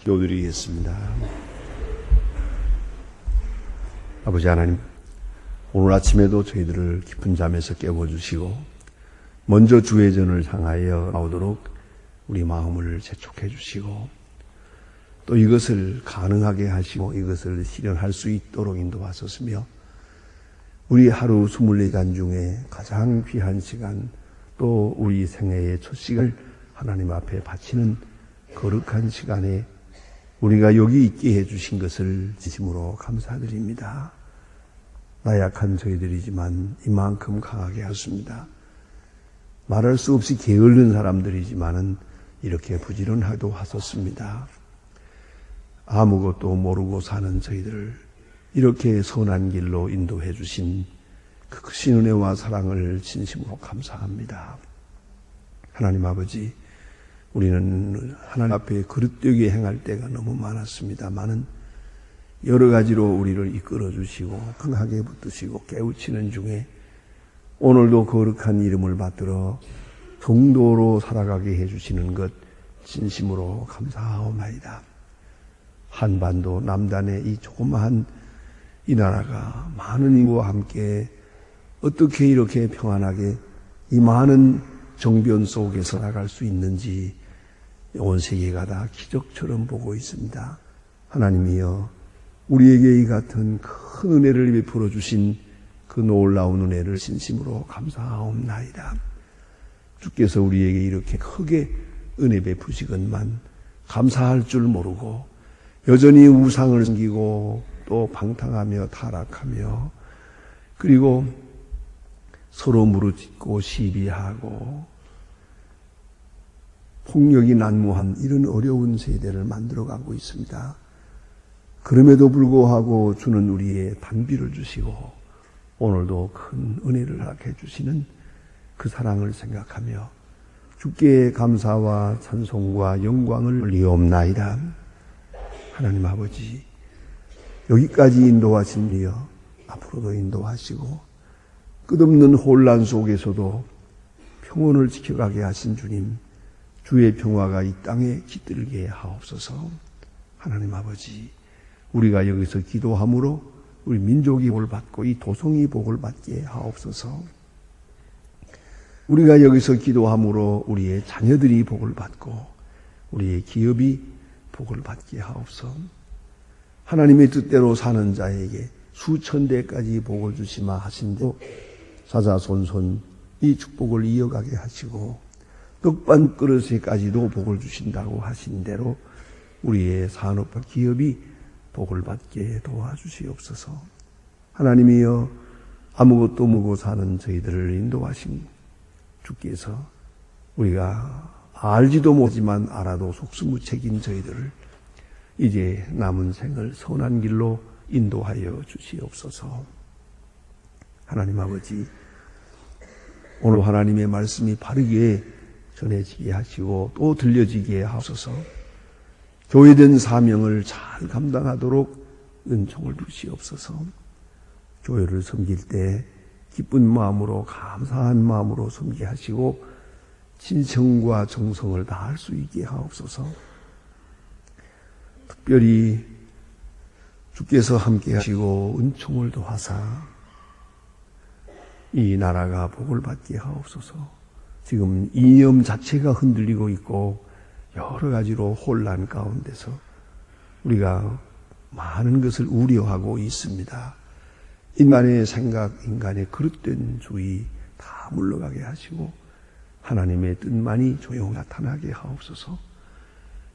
기도드리겠습니다. 아버지 하나님, 오늘 아침에도 저희들을 깊은 잠에서 깨워주시고 먼저 주의 전을 향하여 나오도록 우리 마음을 재촉해 주시고 또 이것을 가능하게 하시고 이것을 실현할 수 있도록 인도하셨으며 우리 하루 24시간 중에 가장 귀한 시간 또 우리 생애의 첫 시간을 하나님 앞에 바치는 거룩한 시간에 우리가 여기 있게 해주신 것을 진심으로 감사드립니다. 나약한 저희들이지만 이만큼 강하게 하셨습니다. 말할 수 없이 게으른 사람들이지만은 이렇게 부지런하도 하셨습니다. 아무것도 모르고 사는 저희들을 이렇게 선한 길로 인도해 주신 그 크신 은혜와 사랑을 진심으로 감사합니다. 하나님 아버지, 우리는 하나님 앞에 그릇되게 행할 때가 너무 많았습니다만은 여러 가지로 우리를 이끌어 주시고 강하게 붙드시고 깨우치는 중에 오늘도 거룩한 이름을 받들어 정도로 살아가게 해주시는 것 진심으로 감사하옵나이다. 한반도 남단의 이 조그마한 이 나라가 많은 인구와 함께 어떻게 이렇게 평안하게 이 많은 정변 속에서 나갈 수 있는지 온 세계가 다 기적처럼 보고 있습니다. 하나님이여, 우리에게 이 같은 큰 은혜를 베풀어 주신 그 놀라운 은혜를 진심으로 감사하옵나이다. 주께서 우리에게 이렇게 크게 은혜 베푸시건만 감사할 줄 모르고 여전히 우상을 섬기고 또 방탕하며 타락하며 그리고 서로 무릎짓고 시비하고 폭력이 난무한 이런 어려운 세대를 만들어가고 있습니다. 그럼에도 불구하고 주는 우리의 단비를 주시고 오늘도 큰 은혜를 허락해 주시는 그 사랑을 생각하며 주께 감사와 찬송과 영광을 올리옵나이다. 하나님 아버지, 여기까지 인도하신 이여 앞으로도 인도하시고 끝없는 혼란 속에서도 평온을 지켜가게 하신 주님, 주의 평화가 이 땅에 깃들게 하옵소서. 하나님 아버지, 우리가 여기서 기도함으로 우리 민족이 복을 받고 이 도성이 복을 받게 하옵소서. 우리가 여기서 기도함으로 우리의 자녀들이 복을 받고 우리의 기업이 복을 받게 하옵소서. 하나님의 뜻대로 사는 자에게 수천 대까지 복을 주시마 하신 대로 사자손손 이 축복을 이어가게 하시고 떡반 그릇에까지도 복을 주신다고 하신 대로 우리의 산업과 기업이 복을 받게 도와주시옵소서. 하나님이여, 아무것도 모르고 사는 저희들을 인도하신 주께서 우리가 알지도 못하지만 알아도 속수무책인 저희들을 이제 남은 생을 선한 길로 인도하여 주시옵소서. 하나님 아버지, 오늘 하나님의 말씀이 바르게 전해지게 하시고 또 들려지게 하소서. 교회된 사명을 잘 감당하도록 은총을 주시옵소서. 교회를 섬길 때 기쁜 마음으로 감사한 마음으로 섬기게 하시고 진정과 정성을 다할 수 있게 하옵소서. 특별히 주께서 함께 하시고 은총을 더하사 이 나라가 복을 받게 하옵소서. 지금 이념 자체가 흔들리고 있고 여러 가지로 혼란 가운데서 우리가 많은 것을 우려하고 있습니다. 인간의 생각, 인간의 그릇된 주의 다 물러가게 하시고 하나님의 뜻만이 조용히 나타나게 하옵소서.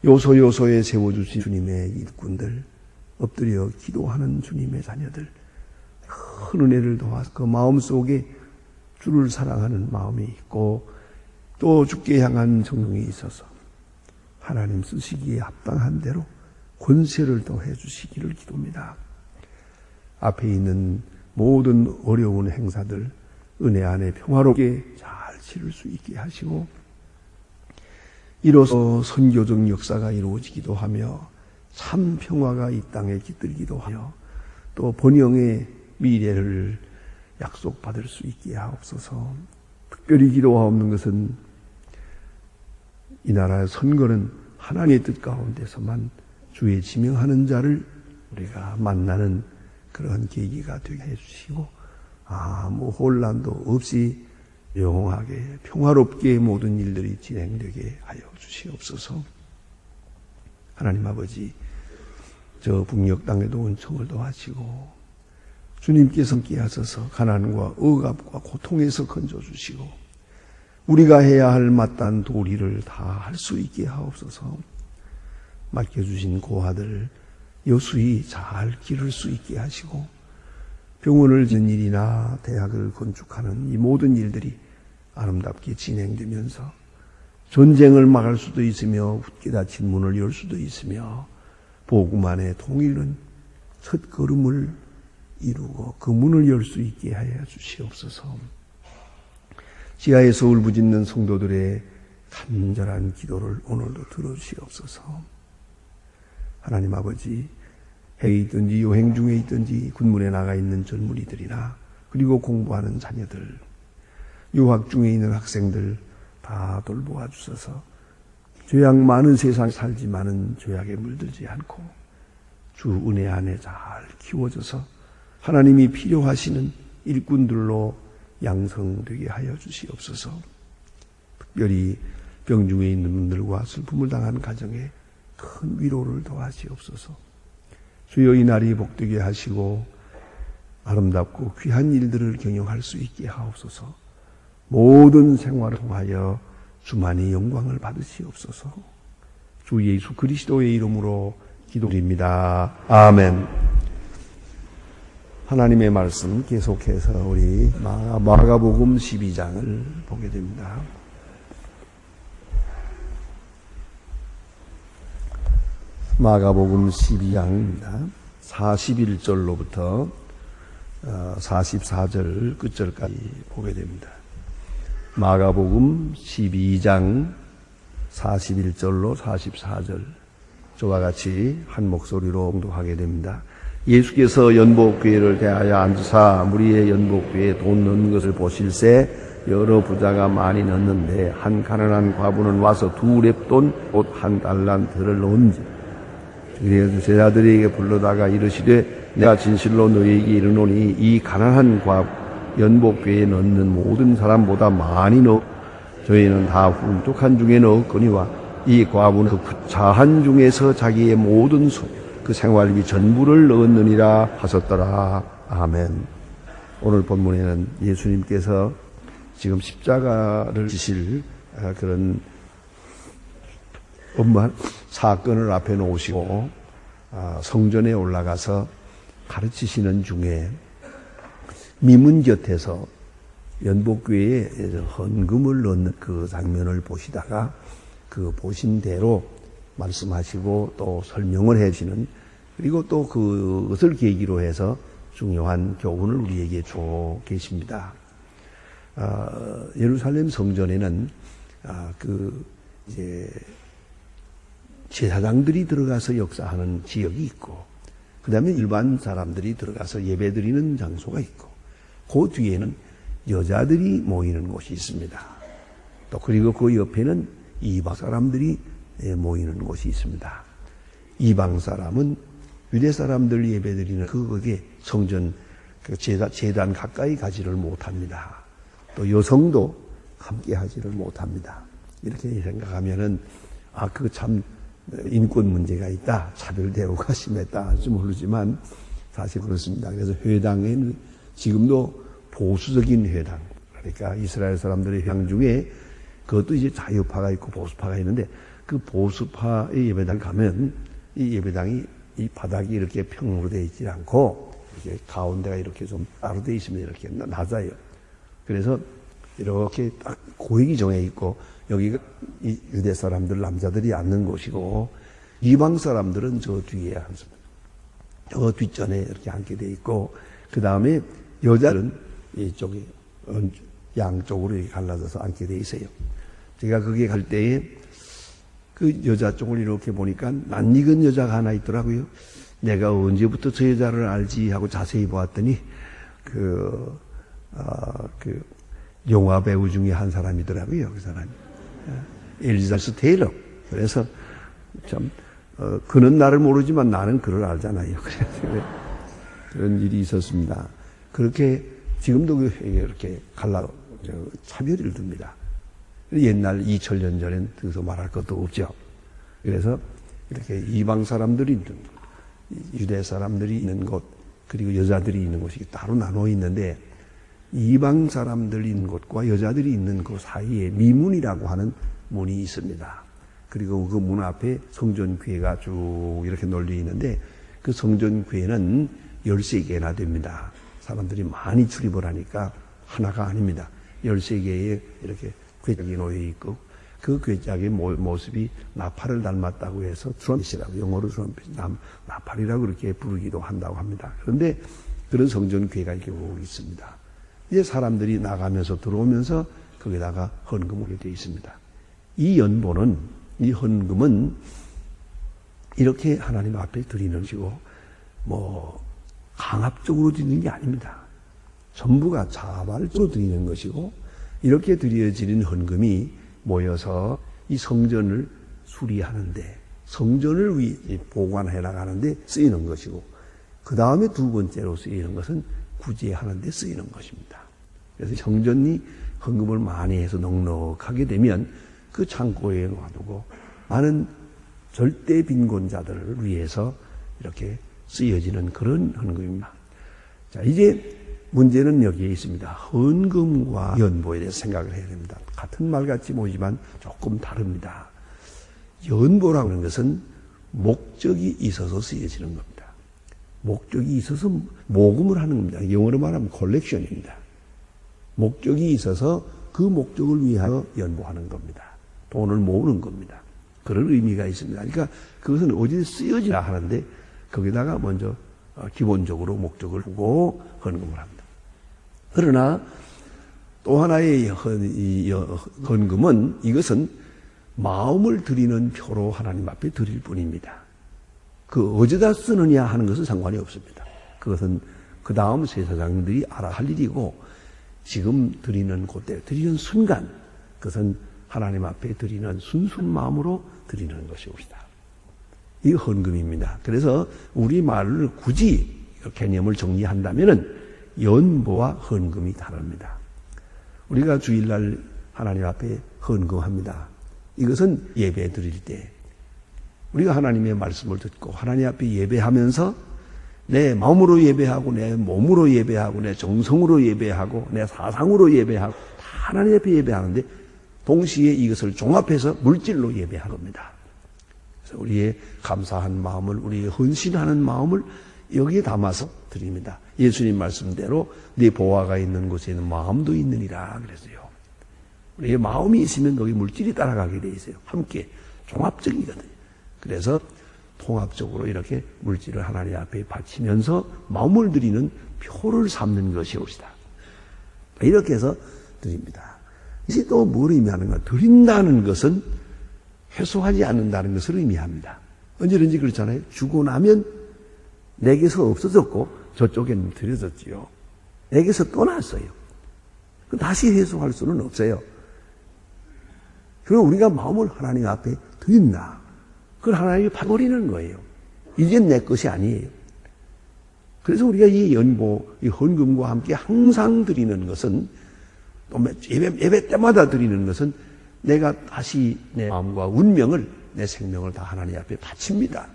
요소요소에 세워주신 주님의 일꾼들, 엎드려 기도하는 주님의 자녀들, 큰 은혜를 도와서 그 마음속에 주를 사랑하는 마음이 있고 또 주께 향한 정성이 있어서 하나님 쓰시기에 합당한 대로 권세를 더해 주시기를 기도합니다. 앞에 있는 모든 어려운 행사들 은혜 안에 평화롭게 잘 치를 수 있게 하시고 이로써 선교적 역사가 이루어지기도 하며 참 평화가 이 땅에 깃들기도 하며 또 번영의 미래를 약속받을 수 있게 하옵소서. 특별히 기도하옵는 것은 이 나라의 선거는 하나님의 뜻 가운데서만 주의 지명하는 자를 우리가 만나는 그런 계기가 되게 해주시고 아무 혼란도 없이 영원하게 평화롭게 모든 일들이 진행되게 하여 주시옵소서. 하나님 아버지, 저 북녘 땅에도 은총을 더하시고 주님께서 함께 하셔서 가난과 억압과 고통에서 건져주시고 우리가 해야 할 마땅한 도리를 다 할 수 있게 하옵소서. 맡겨주신 고아들 여수히 잘 기를 수 있게 하시고 병원을 짓는 일이나 대학을 건축하는 이 모든 일들이 아름답게 진행되면서 전쟁을 막을 수도 있으며 굳게 닫힌 문을 열 수도 있으며 복음 안에 통일은 첫 걸음을 이루고 그 문을 열 수 있게 하여 주시옵소서. 지하에서 울부짖는 성도들의 간절한 기도를 오늘도 들어주시옵소서. 하나님 아버지, 해에 있든지 여행 중에 있든지 군문에 나가 있는 젊은이들이나 그리고 공부하는 자녀들, 유학 중에 있는 학생들 다 돌보아 주셔서 죄악 많은 세상 살지만은 죄악에 물들지 않고 주 은혜 안에 잘 키워져서 하나님이 필요하시는 일꾼들로 양성되게 하여 주시옵소서. 특별히 병중에 있는 분들과 슬픔을 당한 가정에 큰 위로를 더하시옵소서. 주여 이 날이 복되게 하시고 아름답고 귀한 일들을 경영할 수 있게 하옵소서. 모든 생활을 통하여 주만이 영광을 받으시옵소서. 주 예수 그리스도의 이름으로 기도드립니다. 아멘. 하나님의 말씀 계속해서 우리 마가복음 12장을 보게 됩니다. 마가복음 12장입니다. 41절로부터 44절 끝절까지 보게 됩니다. 마가복음 12장 41절로 44절 저와 같이 한 목소리로 봉독하게 됩니다. 예수께서 연복궤를 대하여 앉으사 무리의 연복궤에 돈 넣는 것을 보실새 여러 부자가 많이 넣는데 한 가난한 과부는 와서 2렙돈 곧 한 달란트를 넣은지 그래서 제자들에게 불러다가 이르시되 내가 진실로 너희에게 이르노니 이 가난한 과부 연복궤에 넣는 모든 사람보다 많이 넣어 저희는 다 훈tuk한 중에 넣었거니와 이 과부는 그 부차한 중에서 자기의 모든 그 생활비 전부를 넣었느니라 하셨더라. 아멘. 오늘 본문에는 예수님께서 지금 십자가를 지실 그런 엄한 사건을 앞에 놓으시고 성전에 올라가서 가르치시는 중에 미문 곁에서 연복궤에 헌금을 넣는 그 장면을 보시다가 그 보신 대로 말씀하시고 또 설명을 해주시는 그리고 또 그것을 계기로 해서 중요한 교훈을 우리에게 주고 계십니다. 예루살렘 성전에는 이제 제사장들이 들어가서 역사하는 지역이 있고 그 다음에 일반 사람들이 들어가서 예배드리는 장소가 있고 그 뒤에는 여자들이 모이는 곳이 있습니다. 또 그리고 그 옆에는 이방 사람들이 모이는 곳이 있습니다. 이방 사람은 유대 사람들 예배드리는 그게 성전 제단 가까이 가지를 못합니다. 또 여성도 함께 하지를 못합니다. 이렇게 생각하면은 그거 참 인권 문제가 있다. 차별 대우가 심했다 할지 모르지만 사실 그렇습니다. 그래서 회당에는 지금도 보수적인 회당, 그러니까 이스라엘 사람들의 회당 중에 그것도 이제 자유파가 있고 보수파가 있는데 그 보수파의 예배당 가면 이 예배당이 이 바닥이 이렇게 평으로 되어 있지 않고 이렇게 가운데가 이렇게 좀 따로 되어 있습니다. 이렇게 낮아요. 그래서 이렇게 딱 고익이 정해 있고 여기가 이 유대 사람들 남자들이 앉는 곳이고 이방 사람들은 저 뒤에 앉습니다. 저 뒷전에 이렇게 앉게 돼 있고 그 다음에 여자는 이쪽에 양쪽으로 이렇게 갈라져서 앉게 돼 있어요. 제가 거기에 갈 때에 그 여자 쪽을 이렇게 보니까 낯익은 여자가 하나 있더라고요. 내가 언제부터 저 여자를 알지 하고 자세히 보았더니 영화 배우 중에 한 사람이더라고요. 그 사람이 엘리자베스 테일러. 그래서 참 그는 나를 모르지만 나는 그를 알잖아요. 그래서 그런 일이 있었습니다. 그렇게 지금도 이렇게 차별을 둡니다. 옛날 2000년 전엔 그래서 말할 것도 없죠. 그래서 이렇게 이방 사람들이 있는 곳, 유대 사람들이 있는 곳, 그리고 여자들이 있는 곳이 따로 나눠 있는데, 이방 사람들이 있는 곳과 여자들이 있는 그 사이에 미문이라고 하는 문이 있습니다. 그리고 그 문 앞에 성전교회가 쭉 이렇게 널려 있는데, 그 성전교회는 13개나 됩니다. 사람들이 많이 출입을 하니까 하나가 아닙니다. 13개에 이렇게 궤짝이 놓여 있고, 그 궤짝의 모습이 나팔을 닮았다고 해서 트럼펫이라고, 영어로 트럼펫, 나팔이라고 그렇게 부르기도 한다고 합니다. 그런데 그런 성전교회가 이렇게 오고 있습니다. 이제 사람들이 나가면서 들어오면서 거기다가 헌금을 하게 되어 있습니다. 이 연보는, 이 헌금은 이렇게 하나님 앞에 드리는 것이고, 강압적으로 드리는 게 아닙니다. 전부가 자발적으로 드리는 것이고, 이렇게 드려지는 헌금이 모여서 이 성전을 수리하는데, 성전을 보관해 나가는데 쓰이는 것이고, 그 다음에 두 번째로 쓰이는 것은 구제하는 데 쓰이는 것입니다. 그래서 성전이 헌금을 많이 해서 넉넉하게 되면 그 창고에 놔두고 많은 절대 빈곤자들을 위해서 이렇게 쓰여지는 그런 헌금입니다. 자, 이제 문제는 여기에 있습니다. 헌금과 연보에 대해서 생각을 해야 됩니다. 같은 말 같이 보이지만 조금 다릅니다. 연보라고 하는 것은 목적이 있어서 쓰여지는 겁니다. 목적이 있어서 모금을 하는 겁니다. 영어로 말하면 컬렉션입니다. 목적이 있어서 그 목적을 위하여 연보하는 겁니다. 돈을 모으는 겁니다. 그런 의미가 있습니다. 그러니까 그것은 어디에 쓰여지라 하는데 거기다가 먼저 기본적으로 목적을 두고 헌금을 합니다. 그러나 또 하나의 헌금은, 이것은 마음을 드리는 표로 하나님 앞에 드릴 뿐입니다. 그 어디다 쓰느냐 하는 것은 상관이 없습니다. 그것은 그 다음 제사장들이 알아 할 일이고, 지금 드리는 그때 드리는 순간, 그것은 하나님 앞에 드리는 순수한 마음으로 드리는 것이옵니다. 이 헌금입니다. 그래서 우리 말을 굳이 개념을 정리한다면은 연보와 헌금이 다릅니다. 우리가 주일날 하나님 앞에 헌금합니다. 이것은 예배 드릴 때 우리가 하나님의 말씀을 듣고 하나님 앞에 예배하면서 내 마음으로 예배하고 내 몸으로 예배하고 내 정성으로 예배하고 내 사상으로 예배하고 다 하나님 앞에 예배하는데, 동시에 이것을 종합해서 물질로 예배하는 겁니다. 그래서 우리의 감사한 마음을, 우리의 헌신하는 마음을 여기에 담아서 드립니다. 예수님 말씀대로 네 보화가 있는 곳에는 마음도 있느니라 그랬어요. 우리의 마음이 있으면 거기 물질이 따라가게 돼 있어요. 함께 종합적이거든요. 그래서 통합적으로 이렇게 물질을 하나님 앞에 바치면서 마음을 드리는 표를 삼는 것이옵시다. 이렇게 해서 드립니다. 이제 또 뭘 의미하는가? 드린다는 것은 회수하지 않는다는 것을 의미합니다. 언제든지 그렇잖아요. 주고 나면 내게서 없어졌고 저쪽에는 들여졌지요. 내게서 떠났어요. 다시 회수할 수는 없어요. 그럼 우리가 마음을 하나님 앞에 드린다. 그걸 하나님이 받아버리는 거예요. 이젠 내 것이 아니에요. 그래서 우리가 이 연보, 이 헌금과 함께 항상 드리는 것은, 또 예배 때마다 드리는 것은 내가 다시 내 마음과 운명을, 내 생명을 다 하나님 앞에 바칩니다.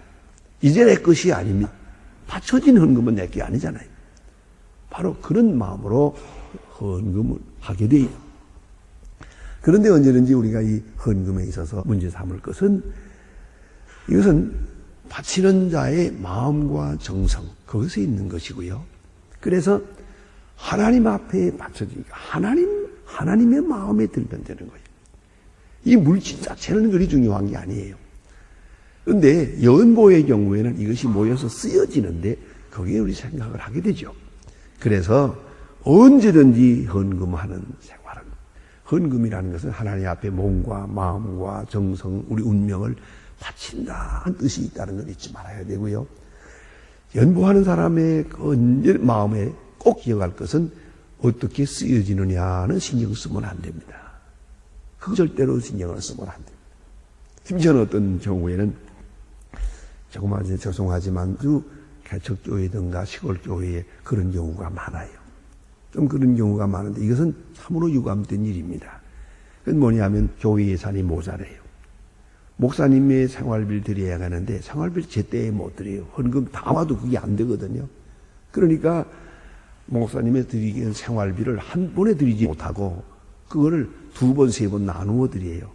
이제 내 것이 아닙니다. 바쳐진 헌금은 내 게 아니잖아요. 바로 그런 마음으로 헌금을 하게 돼요. 그런데 언제든지 우리가 이 헌금에 있어서 문제 삼을 것은, 이것은 바치는 자의 마음과 정성, 그것에 있는 것이고요. 그래서 하나님 앞에 바쳐지니까 하나님의 마음에 들면 되는 거예요. 이 물질 자체는 그리 중요한 게 아니에요. 그런데 연보의 경우에는 이것이 모여서 쓰여지는데 거기에 우리 생각을 하게 되죠. 그래서 언제든지 헌금하는 생활은, 헌금이라는 것은 하나님 앞에 몸과 마음과 정성, 우리 운명을 바친다는 뜻이 있다는 걸 잊지 말아야 되고요. 연보하는 사람의 그 마음에 꼭 기억할 것은 어떻게 쓰여지느냐는 신경 쓰면 안 됩니다. 그거 절대로 신경을 쓰면 안 됩니다. 심지어는 어떤 경우에는 조금만 죄송하지만 아주 개척교회든가 시골교회에 그런 경우가 많아요. 좀 그런 경우가 많은데 이것은 참으로 유감된 일입니다. 그건 뭐냐면 교회 예산이 모자라요. 목사님의 생활비를 드려야 하는데 생활비를 제때에 못 드려요. 헌금 다 와도 그게 안 되거든요. 그러니까 목사님의 드리기는 생활비를 한 번에 드리지 못하고 그거를 2번, 3번 나누어 드려요.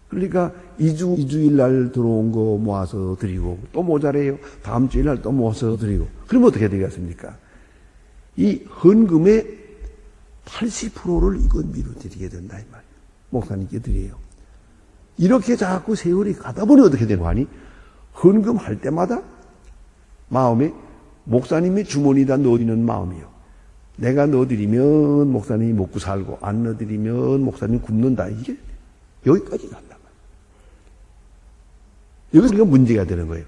그러니까 2주일 날 들어온 거 모아서 드리고 또 모자래요. 다음 주일 날 또 모아서 드리고. 그러면 어떻게 되겠습니까? 이 헌금의 80%를 이건 미루 드리게 된다 이 말이에요. 목사님께 드려요. 이렇게 자꾸 세월이 가다 보니 어떻게 되는 거 아니? 헌금할 때마다 마음에 목사님의 주머니에다 넣어드리는 마음이요. 내가 넣어드리면 목사님이 먹고 살고 안 넣어드리면 목사님 굶는다. 이게 여기까지 간다. 여기서 우리가 문제가 되는 거예요.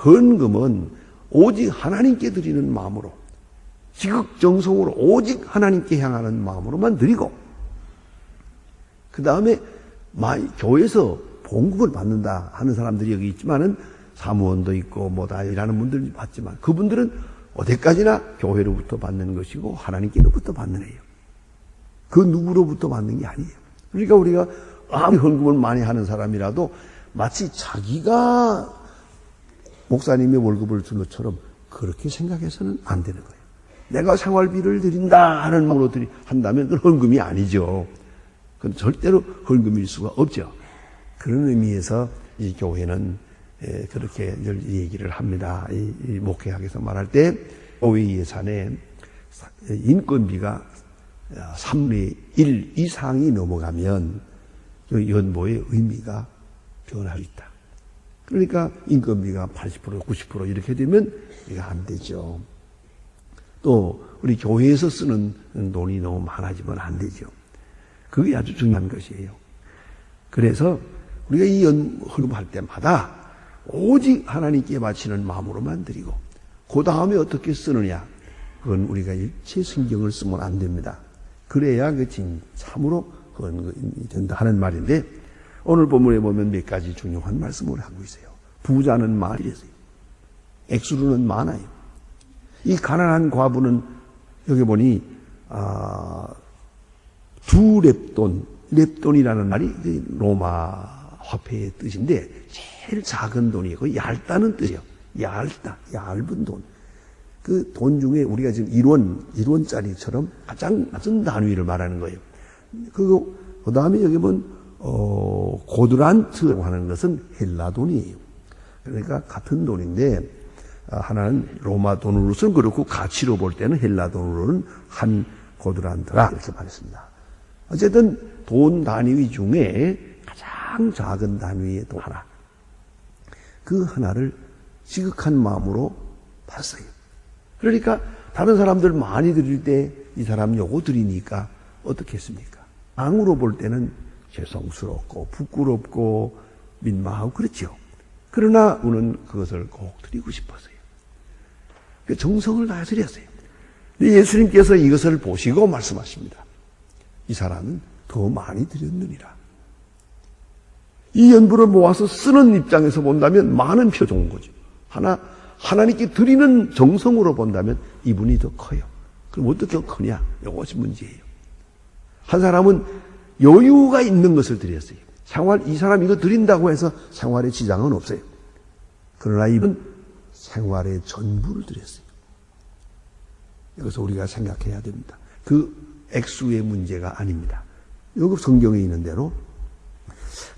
헌금은 오직 하나님께 드리는 마음으로 지극정성으로 오직 하나님께 향하는 마음으로만 드리고 그 다음에 교회에서 봉급을 받는다 하는 사람들이 여기 있지만은 사무원도 있고 뭐다 일하는 분들이 받지만 그분들은 어디까지나 교회로부터 받는 것이고 하나님께로부터 받는 거예요. 그 누구로부터 받는 게 아니에요. 그러니까 우리가 아무리 헌금을 많이 하는 사람이라도 마치 자기가 목사님의 월급을 준 것처럼 그렇게 생각해서는 안 되는 거예요. 내가 생활비를 드린다 하는 마음으로 한다면 그건 헌금이 아니죠. 그건 절대로 헌금일 수가 없죠. 그런 의미에서 이 교회는 그렇게 늘 얘기를 합니다. 이 목회학에서 말할 때 교회 예산에 인건비가 3분의 1 이상이 넘어가면 그 연보의 의미가 변할 수 있다. 그러니까 인건비가 80% 90% 이렇게 되면 이거 안 되죠. 또 우리 교회에서 쓰는 돈이 너무 많아지면 안 되죠. 그게 아주 중요한 것이에요. 그래서 우리가 이 헌금할 때마다 오직 하나님께 바치는 마음으로만 드리고 그 다음에 어떻게 쓰느냐 그건 우리가 일체 신경을 쓰면 안 됩니다. 그래야 그 참으로 그건 된다 하는 말인데 오늘 본문에 보면 몇 가지 중요한 말씀을 하고 있어요. 부자는 많이 있어요. 액수로는 많아요. 이 가난한 과부는 여기 보니 2렙돈, 렙돈이라는 말이 로마 화폐의 뜻인데 제일 작은 돈이고 얇다는 뜻이에요. 얇은 돈. 그 돈 중에 우리가 지금 1원짜리처럼 가장 낮은 단위를 말하는 거예요. 그 다음에 여기 보면 고드란트라고 하는 것은 헬라 돈이에요. 그러니까 같은 돈인데 하나는 로마 돈으로서는 그렇고 가치로 볼 때는 헬라 돈으로는 한 고드란트라 이렇게 말했습니다. 어쨌든 돈 단위 중에 가장 작은 단위의 돈 하나. 그 하나를 지극한 마음으로 받았어요. 그러니까 다른 사람들 많이 드릴 때 이 사람 요거 드리니까 어떻게 했습니까? 양으로 볼 때는 죄송스럽고 부끄럽고 민망하고 그렇죠. 그러나 우리는 그것을 꼭 드리고 싶었어요. 그 정성을 다해 드렸어요. 예수님께서 이것을 보시고 말씀하십니다. 이 사람은 더 많이 드렸느니라. 이 연부를 모아서 쓰는 입장에서 본다면 많은 표 좋은 거죠. 하나님께 드리는 정성으로 본다면 이분이 더 커요. 그럼 어떻게 크냐? 이것이 문제예요. 한 사람은 여유가 있는 것을 드렸어요. 이 사람 이거 드린다고 해서 생활에 지장은 없어요. 그러나 이분 생활의 전부를 드렸어요. 여기서 우리가 생각해야 됩니다. 그 액수의 문제가 아닙니다. 여기 성경에 있는 대로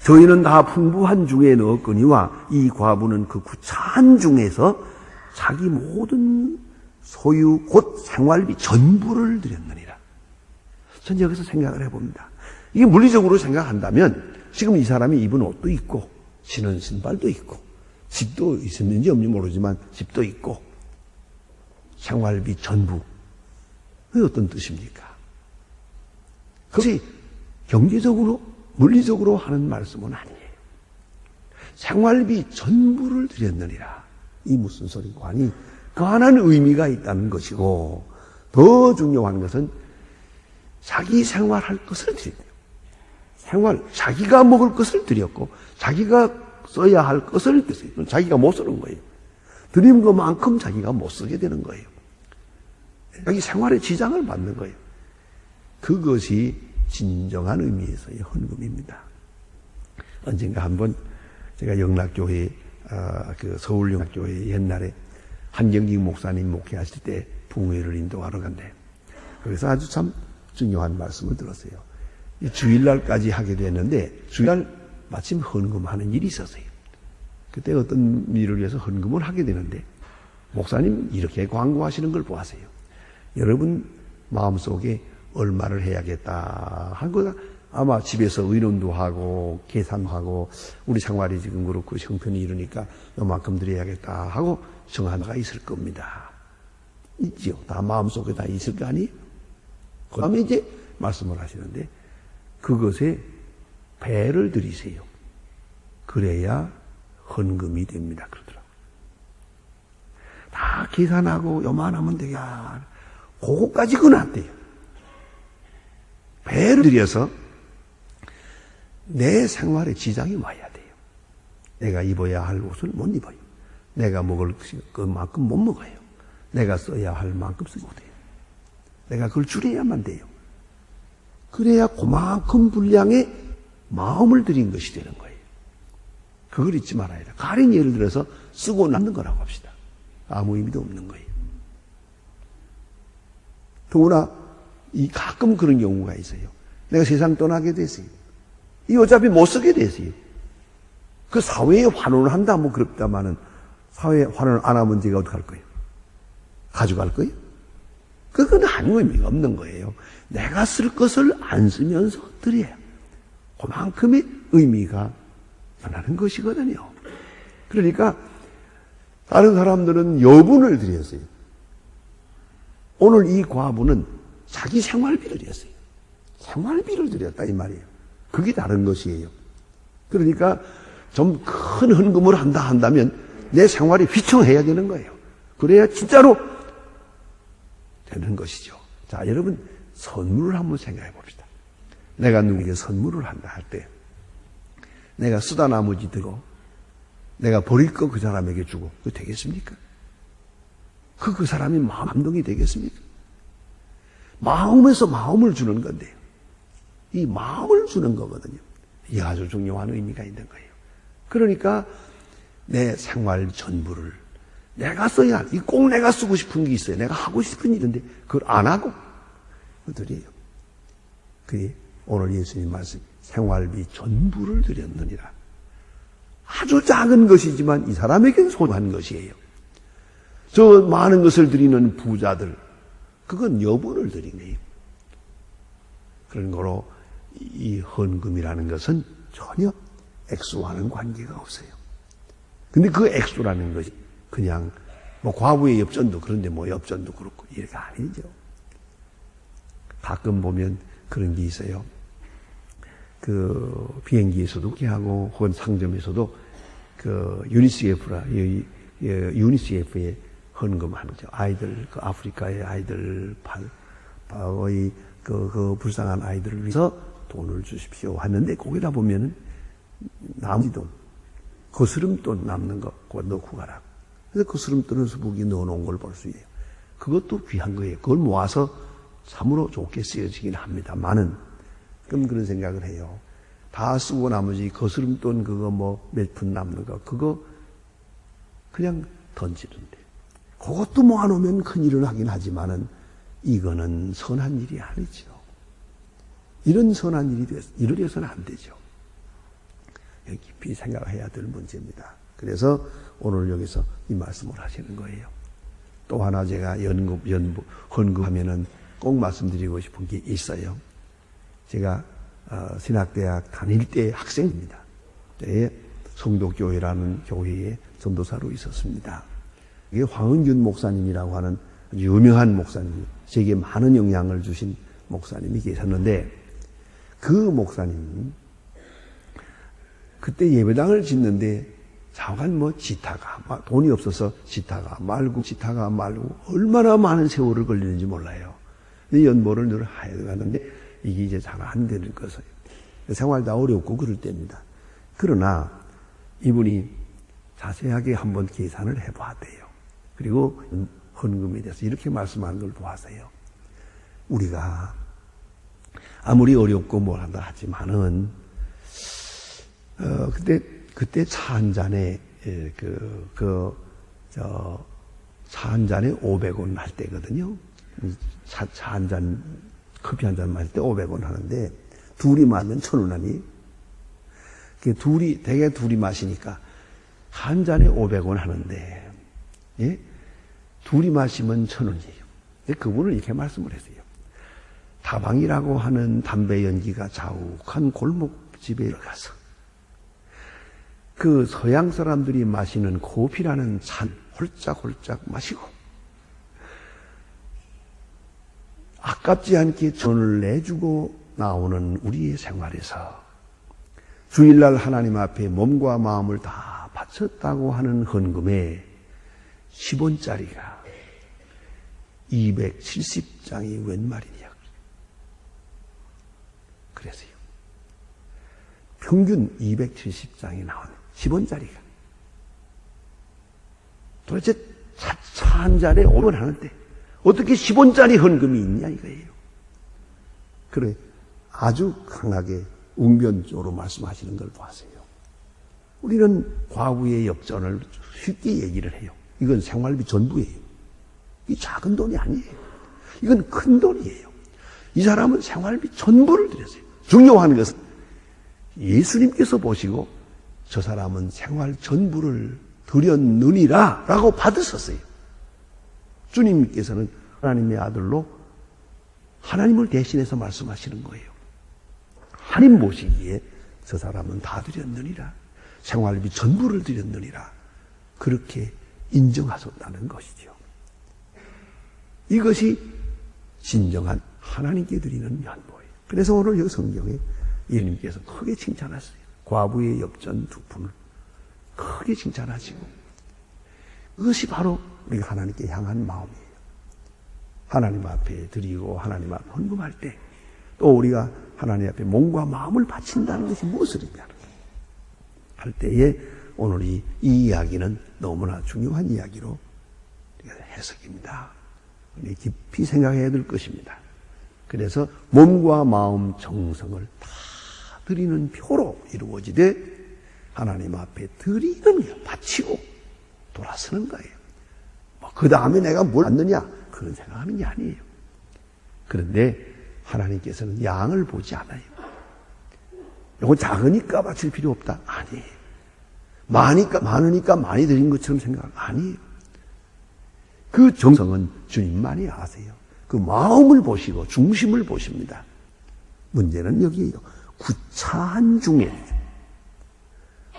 저희는 다 풍부한 중에 넣었거니와 이 과부는 그 구차한 중에서 자기 모든 소유 곧 생활비 전부를 드렸느니라. 전 여기서 생각을 해봅니다. 이게 물리적으로 생각한다면 지금 이 사람이 입은 옷도 있고 신은 신발도 있고 집도 있었는지 없는지 모르지만 집도 있고 생활비 전부. 그게 어떤 뜻입니까? 그것이 경제적으로 물리적으로 하는 말씀은 아니에요. 생활비 전부를 드렸느니라. 이 무슨 소리고 하니 그만한 의미가 있다는 것이고 더 중요한 것은 자기 생활할 것을 드렸어요. 자기가 먹을 것을 드렸고 자기가 써야 할 것을 드렸어요. 자기가 못 쓰는 거예요. 드린 것만큼 자기가 못 쓰게 되는 거예요. 자기 생활에 지장을 받는 거예요. 그것이 진정한 의미에서의 헌금입니다. 언젠가 한번 제가 영락교회, 그 서울영락교회 옛날에 한경직 목사님 목회하실 때 붕회를 인도하러 간대. 그래서 아주 참 중요한 말씀을 들었어요. 주일날까지 하게 됐는데 주일날 마침 헌금하는 일이 있었어요. 그때 어떤 일을 위해서 헌금을 하게 되는데 목사님 이렇게 광고하시는 걸 보았어요. 여러분 마음속에 얼마를 해야겠다 한 거가 아마 집에서 의논도 하고 계산하고 우리 생활이 지금 그렇고 형편이 이러니까 요만큼 드려야겠다 하고 정하나가 있을 겁니다. 있지요. 다 마음속에 다 있을 거 아니에요? 그 다음에 이제 말씀을 하시는데 그것에 배를 드리세요. 그래야 헌금이 됩니다. 그러더라고요. 다 계산하고 요만하면 되야. 그거까지 그건 안 돼요. 배를 들여서 내 생활에 지장이 와야 돼요. 내가 입어야 할 옷을 못 입어요. 내가 먹을 것만큼 못 먹어요. 내가 써야 할 만큼 쓰지 못해요. 내가 그걸 줄여야만 돼요. 그래야 그만큼 분량의 마음을 들인 것이 되는 거예요. 그걸 잊지 말아야 돼요. 가령 예를 들어서 쓰고 남는 거라고 합시다. 아무 의미도 없는 거예요. 더구나 가끔 그런 경우가 있어요. 내가 세상 떠나게 됐어요. 이 어차피 못 쓰게 됐어요. 그 사회에 환원을 한다 뭐 그렇다마는 사회에 환원을 안 하면 제가 어떡할 거예요? 가져갈 거예요? 그건 아무 의미가 없는 거예요. 내가 쓸 것을 안 쓰면서 드려야 그만큼의 의미가 나는 것이거든요. 그러니까 다른 사람들은 여분을 드렸어요. 오늘 이 과부는 자기 생활비를 드렸어요. 생활비를 드렸다 이 말이에요. 그게 다른 것이에요. 그러니까 좀 큰 헌금을 한다면 내 생활이 휘청해야 되는 거예요. 그래야 진짜로 되는 것이죠. 자, 여러분 선물을 한번 생각해 봅시다. 내가 누구에게 선물을 한다 할 때 내가 쓰다 나머지 들고 내가 버릴 거 그 사람에게 주고 그거 되겠습니까? 그 사람이 마음 감동이 되겠습니까? 마음에서 마음을 주는 건데요. 이 마음을 주는 거거든요. 이게 아주 중요한 의미가 있는 거예요. 그러니까 내 생활 전부를 내가 써야 할, 꼭 내가 쓰고 싶은 게 있어요. 내가 하고 싶은 일인데 그걸 안 하고 드려요. 그게 오늘 예수님 말씀 생활비 전부를 드렸느니라. 아주 작은 것이지만 이 사람에게는 소중한 것이에요. 저 많은 것을 드리는 부자들 그건 여분을 드린 거예요. 그런 거로 이 헌금이라는 것은 전혀 액수와는 관계가 없어요. 근데 그 액수라는 것이 그냥 뭐 과부의 엽전도 그런데 뭐 엽전도 그렇고 이게 아니죠. 가끔 보면 그런 게 있어요. 그 비행기에서도 그렇게 하고 혹은 상점에서도 그 유니세프에 헌금하는 거죠. 아이들, 그 아프리카의 아이들, 거의 그 불쌍한 아이들을 위해서 돈을 주십시오 하는데 거기다 보면은 나머지 돈, 거스름돈 남는 거 그거 넣고 가라. 그래서 거스름돈을 수북이 넣어놓은 걸 볼 수 있어요. 그것도 귀한 거예요. 그걸 모아서 참으로 좋게 쓰여지긴 합니다만은 그럼 그런 생각을 해요. 다 쓰고 나머지 거스름돈 그거 뭐 몇 푼 남는 거 그거 그냥 던지는데 그것도 모아놓으면 큰일을 하긴 하지만은 이거는 선한 일이 아니죠. 이런 선한 일이 이루어서는 안 되죠. 깊이 생각해야 될 문제입니다. 그래서 오늘 여기서 이 말씀을 하시는 거예요. 또 하나 제가 헌금하면은 꼭 말씀드리고 싶은 게 있어요. 제가 신학대학 다닐 때 학생입니다. 그때 성도교회라는 교회에 전도사로 있었습니다. 이게 황은균 목사님이라고 하는 유명한 목사님, 세계에 많은 영향을 주신 목사님이 계셨는데 그 목사님 그때 예배당을 짓는데 자관 뭐 지타가 돈이 없어서 지타가 말고 얼마나 많은 세월을 걸리는지 몰라요. 근데 연보를 늘 하여가는데 이게 이제 잘 안 되는 것이에요. 생활도 어렵고 그럴 때입니다. 그러나 이분이 자세하게 한번 계산을 해봐야 돼요. 그리고 헌금에 대해서 이렇게 말씀하는 걸 보아세요. 우리가 아무리 어렵고 뭘 한다 하지만은 그때 차 한 잔에 차 한 잔에 500원 할 때거든요. 차 한 잔, 커피 한 잔 마실 때 500원 하는데 둘이 마시면 1,000원 아니에요. 대개 둘이 마시니까 한 잔에 500원 하는데, 예? 둘이 마시면 1,000원이에요. 그분은 이렇게 말씀을 했어요. 다방이라고 하는 담배 연기가 자욱한 골목집에 들어가서 그 서양 사람들이 마시는 커피라는 잔 홀짝홀짝 마시고 아깝지 않게 돈을 내주고 나오는 우리의 생활에서 주일날 하나님 앞에 몸과 마음을 다 바쳤다고 하는 헌금에 10원짜리가 270장이 웬 말이냐. 그래서요. 평균 270장이 나오는 10원짜리가. 도대체 차 한 잔에 5원 하는데 어떻게 10원짜리 헌금이 있냐 이거예요. 그래 아주 강하게 웅변적으로 말씀하시는 걸 보세요. 우리는 과부의 엽전을 쉽게 얘기를 해요. 이건 생활비 전부예요. 이 작은 돈이 아니에요. 이건 큰 돈이에요. 이 사람은 생활비 전부를 드렸어요. 중요한 것은 예수님께서 보시고 저 사람은 생활 전부를 드렸느니라 라고 받으셨어요. 주님께서는 하나님의 아들로 하나님을 대신해서 말씀하시는 거예요. 하나님 보시기에 저 사람은 다 드렸느니라. 생활비 전부를 드렸느니라. 그렇게 인정하셨다는 것이죠. 이것이 진정한 하나님께 드리는 연보예요. 그래서 오늘 이 성경에 예수님께서 크게 칭찬하셨어요. 과부의 엽전 2푼을 크게 칭찬하시고 그것이 바로 우리가 하나님께 향한 마음이에요. 하나님 앞에 드리고 하나님 앞에 헌금할 때 또 우리가 하나님 앞에 몸과 마음을 바친다는 것이 무엇을 의미하는가 할 때에 오늘 이 이야기는 너무나 중요한 이야기로 해석입니다. 깊이 생각해야 될 것입니다. 그래서 몸과 마음 정성을 다 드리는 표로 이루어지되 하나님 앞에 드리는 거예요. 바치고 돌아서는 거예요. 그 다음에 내가 뭘 받느냐 그런 생각하는 게 아니에요. 그런데 하나님께서는 양을 보지 않아요. 이거 작으니까 바칠 필요 없다. 아니에요. 많으니까 많이 드린 것처럼 생각 아니에요. 그 정성은 주님만이 아세요. 그 마음을 보시고 중심을 보십니다. 문제는 여기에요. 구차한 중에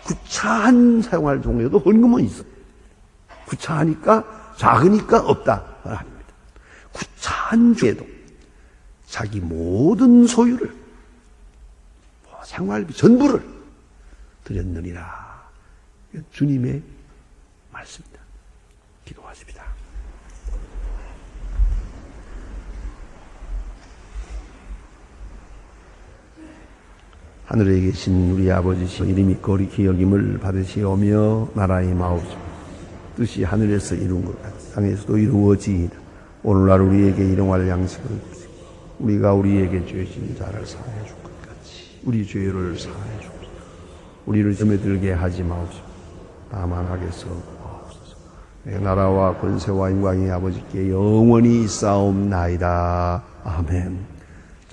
구차한 생활 중에도 헌금은 있어. 구차하니까 작으니까 없다 아닙니다. 구차한 중에도 자기 모든 소유를 생활비 전부를 드렸느니라. 주님의 말씀입니다. 기도하십니다. 하늘에 계신 우리 아버지 이름이 거룩히 여김을 받으시오며 나라의 마옵소서 뜻이 하늘에서 이룬 것 같이 땅에서도 이루어지이다. 오늘날 우리에게 일용할 양식을 주시고 우리가 우리에게 죄진 자를 사하여 줄 것 같이 우리 죄를 사하여 주옵소서. 우리를 점에 들게 하지 마옵소서. 다만 하겠소 마옵소서. 내 나라와 권세와 영광이 아버지께 영원히 있사옵나이다. 아멘.